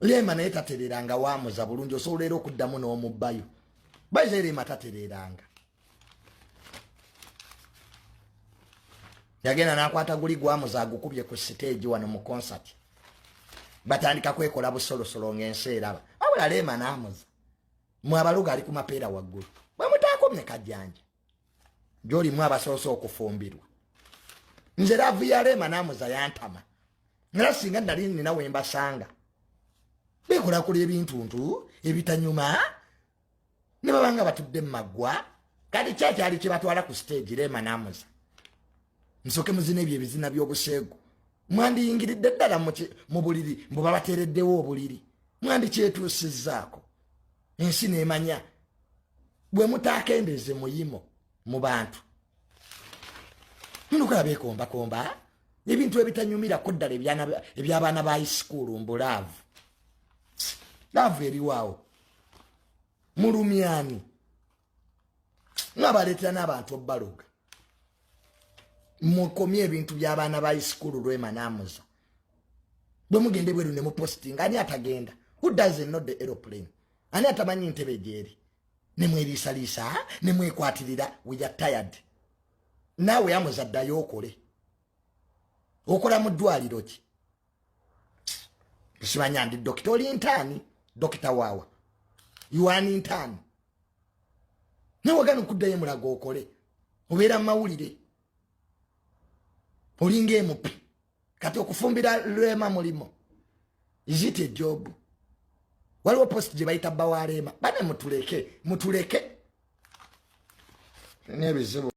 Rema naye tatereranga waamuza bulungi osobola era okuddamu n'omubbayo. Baze Rema tatereranga. Yagenda n'akwata guli gwamuza agukubye ku stage wano mu concert. Batandika kwekola busolosolo ng'ensi eraba. Wabula Rema n'amuza. Mwabaluga ali ku mapeera waggulu. Bwe mutaakomye kajjanja. Gy'oli mwabasoose okufumbirwa. Nze laavu ya Rema n'amuza yantama. Nga singa nali nina we mbasanga. Beekolakola ebintuntu ebitanyuma ne babanga batudde mu maggwa kati kyakyali kye batwala ku stage Rema n'amuza. Nsoke muzina ebyo ebizina by'obuseegu. Mwandiyingiridde ddala mu buliri mbu babateereddewo obuliri. Mwandikyetuusizzaako. Ensi n'emanya bwe mutaakendeze muyimo mu bantu. Nnukola beekombakomba ebintu ebitanyumirako ddala eby'abaana ba high school mbulaavu. Laavu eriwaawo. Mulumyani. Mwabaleetera n'abantu obbaloga. Mukomye ebintu by'abaana ba high school Rema n'amuza. Bwe mugende bweru ne muposting ani atagenda? Who doesn't know the aeroplane? Ani atamanyi ntebe gyeri? Ne mweriisaliisa ne mwekwatirira we are tired. Naawe yamuza ddayo okole. Okola mu ddwaliro ki? Simanya ndi dokita oli ntaani? Dokita waawa. You are an intern. Nawe wagana okuddayo mulago okole. Obeera mu mawulire. Olinga emupi. Kati okufumbira Rema mulimo. Is it a job? Waliwo post gye bayita bba wa Rema. Bane mutuleke. N'ebizibu.